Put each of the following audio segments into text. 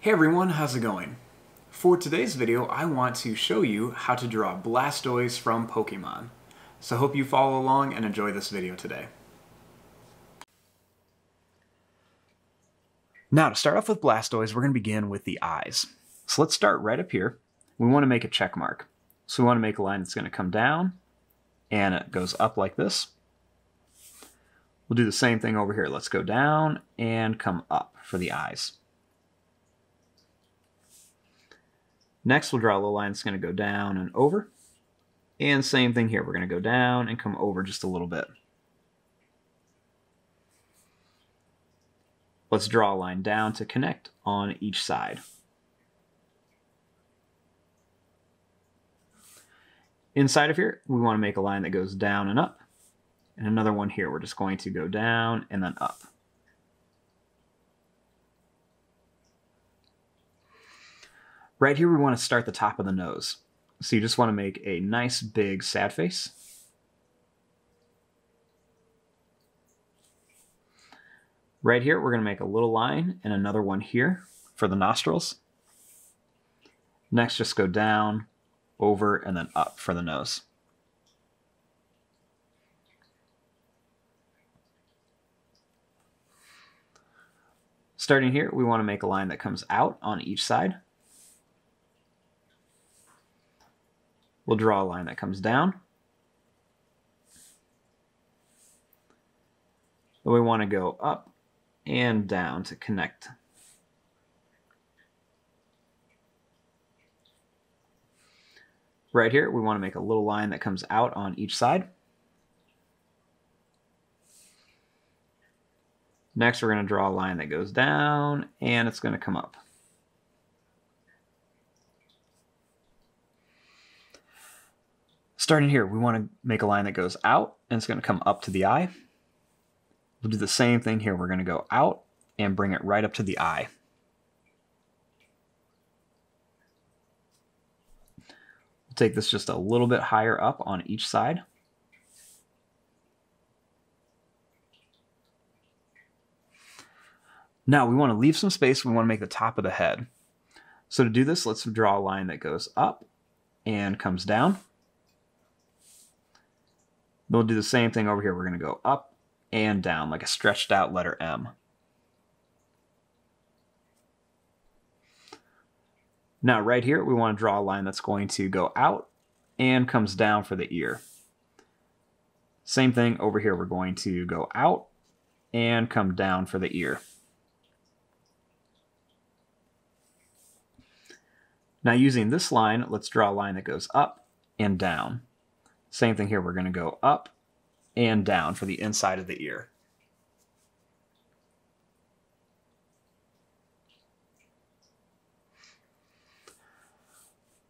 Hey everyone, how's it going? For today's video, I want to show you how to draw Blastoise from Pokemon. So hope you follow along and enjoy this video today. Now to start off with Blastoise, we're going to begin with the eyes. So let's start right up here. We want to make a check mark. So we want to make a line that's going to come down and it goes up like this. We'll do the same thing over here. Let's go down and come up for the eyes. Next, we'll draw a little line that's going to go down and over. And same thing here. We're going to go down and come over just a little bit. Let's draw a line down to connect on each side. Inside of here, we want to make a line that goes down and up. And another one here. We're just going to go down and then up. Right here, we want to start the top of the nose. So you just want to make a nice big sad face. Right here, we're going to make a little line and another one here for the nostrils. Next, just go down, over, and then up for the nose. Starting here, we want to make a line that comes out on each side. We'll draw a line that comes down. Then we want to go up and down to connect. Right here, we want to make a little line that comes out on each side. Next, we're going to draw a line that goes down and it's going to come up. Starting here, we want to make a line that goes out and it's going to come up to the eye. We'll do the same thing here. We're going to go out and bring it right up to the eye. We'll take this just a little bit higher up on each side. Now we want to leave some space. We want to make the top of the head. So to do this, let's draw a line that goes up and comes down. We'll do the same thing over here. We're going to go up and down like a stretched out letter M. Now right here, we want to draw a line that's going to go out and comes down for the ear. Same thing over here. We're going to go out and come down for the ear. Now using this line, let's draw a line that goes up and down. Same thing here, we're going to go up and down for the inside of the ear.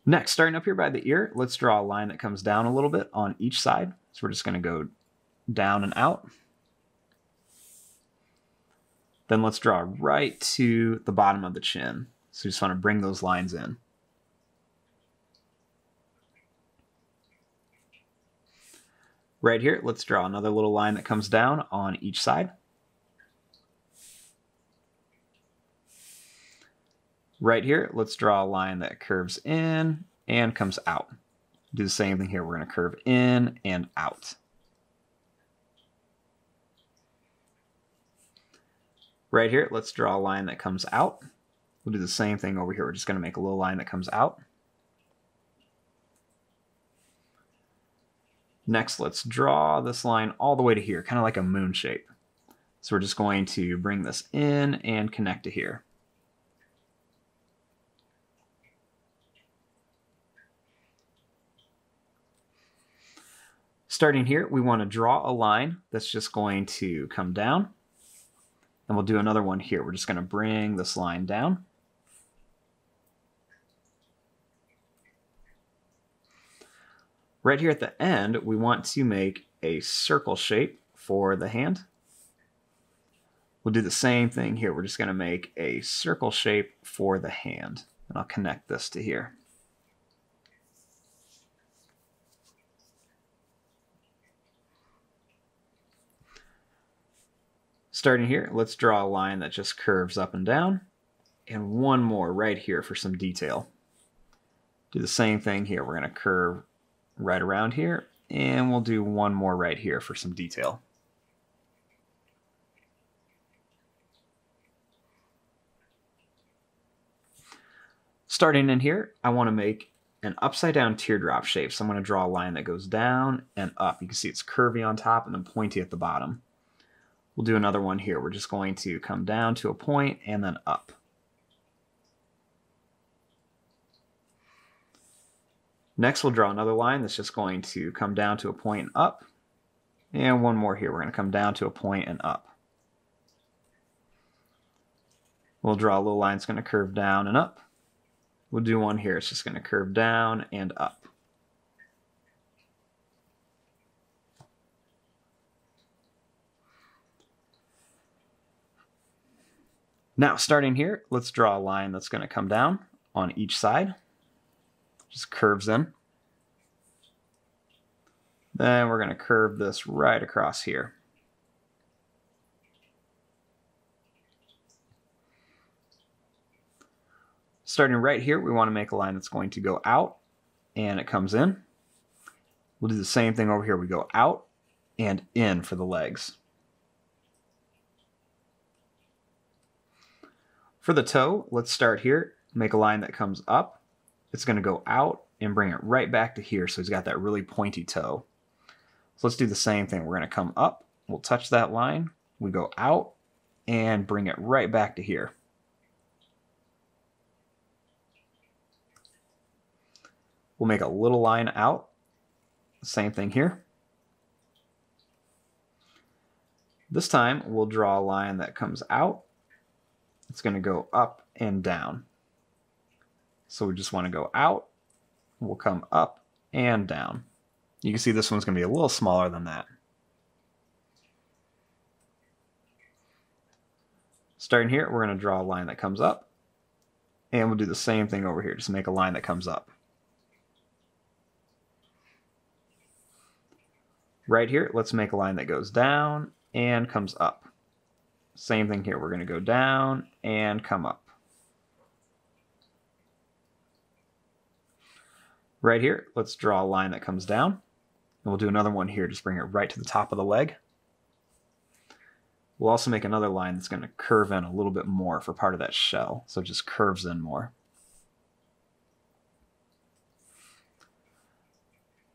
Next, starting up here by the ear, let's draw a line that comes down a little bit on each side. So we're just going to go down and out. Then let's draw right to the bottom of the chin. So you just want to bring those lines in. Right here, let's draw another little line that comes down on each side. Right here, let's draw a line that curves in and comes out. Do the same thing here. We're going to curve in and out. Right here, let's draw a line that comes out. We'll do the same thing over here. We're just going to make a little line that comes out. Next, let's draw this line all the way to here, kind of like a moon shape. So we're just going to bring this in and connect to here. Starting here, we want to draw a line that's just going to come down. And we'll do another one here. We're just going to bring this line down. Right here at the end, we want to make a circle shape for the hand. We'll do the same thing here. We're just going to make a circle shape for the hand. And I'll connect this to here. Starting here, let's draw a line that just curves up and down. and one more right here for some detail. Do the same thing here. We're going to curve right around here, and we'll do one more right here for some detail. Starting in here, I want to make an upside down teardrop shape. So I'm going to draw a line that goes down and up. You can see it's curvy on top and then pointy at the bottom. We'll do another one here. We're just going to come down to a point and then up. Next, we'll draw another line that's just going to come down to a point and up. And one more here. We're going to come down to a point and up. We'll draw a little line that's going to curve down and up. We'll do one here. It's just going to curve down and up. Now, starting here, let's draw a line that's going to come down on each side. Just curves in. Then we're going to curve this right across here. Starting right here, we want to make a line that's going to go out and it comes in. We'll do the same thing over here. We go out and in for the legs. For the toe, let's start here. Make a line that comes up. It's going to go out and bring it right back to here. So he's got that really pointy toe. So let's do the same thing. We're going to come up. We'll touch that line. We go out and bring it right back to here. We'll make a little line out. Same thing here. This time we'll draw a line that comes out. It's going to go up and down. So we just want to go out. We'll come up and down. You can see this one's going to be a little smaller than that. Starting here, we're going to draw a line that comes up. And we'll do the same thing over here. Just make a line that comes up. Right here, let's make a line that goes down and comes up. Same thing here. We're going to go down and come up. Right here, let's draw a line that comes down. And we'll do another one here. Just bring it right to the top of the leg. We'll also make another line that's going to curve in a little bit more for part of that shell. So it just curves in more.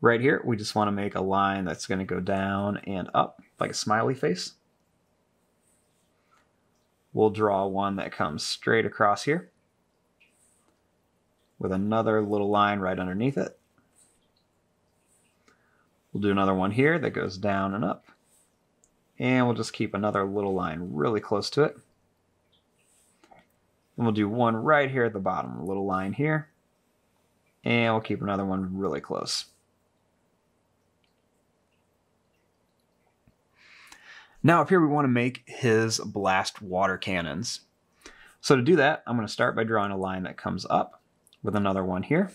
Right here, we just want to make a line that's going to go down and up, like a smiley face. We'll draw one that comes straight across here, with another little line right underneath it. We'll do another one here that goes down and up. And we'll just keep another little line really close to it. And we'll do one right here at the bottom, a little line here. And we'll keep another one really close. Now up here we want to make his blast water cannons. So to do that, I'm going to start by drawing a line that comes up with another one here.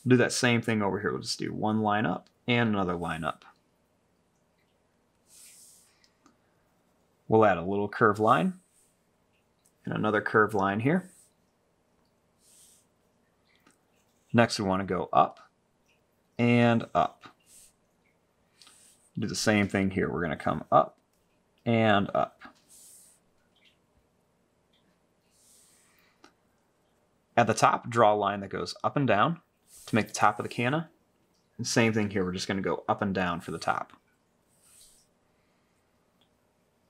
We'll do that same thing over here. We'll just do one line up and another line up. We'll add a little curved line and another curved line here. Next we want to go up and up. Do the same thing here. We're going to come up and up. At the top, draw a line that goes up and down to make the top of the canna. And same thing here. We're just going to go up and down for the top.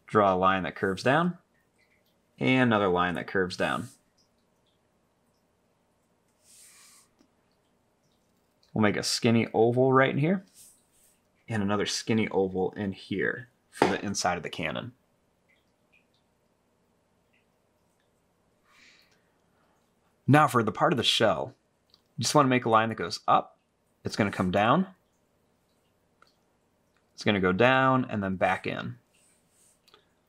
Draw a line that curves down and another line that curves down. We'll make a skinny oval right in here. And another skinny oval in here for the inside of the cannon. Now for the part of the shell, you just want to make a line that goes up. It's going to come down. It's going to go down and then back in.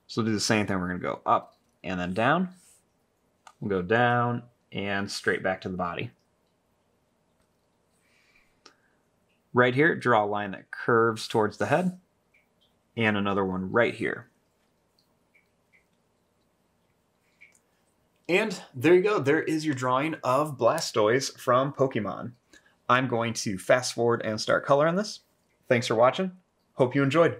So we'll do the same thing. We're going to go up and then down. We'll go down and straight back to the body. Right here, draw a line that curves towards the head, and another one right here. And there you go. There is your drawing of Blastoise from Pokemon. I'm going to fast forward and start coloring this. Thanks for watching. Hope you enjoyed.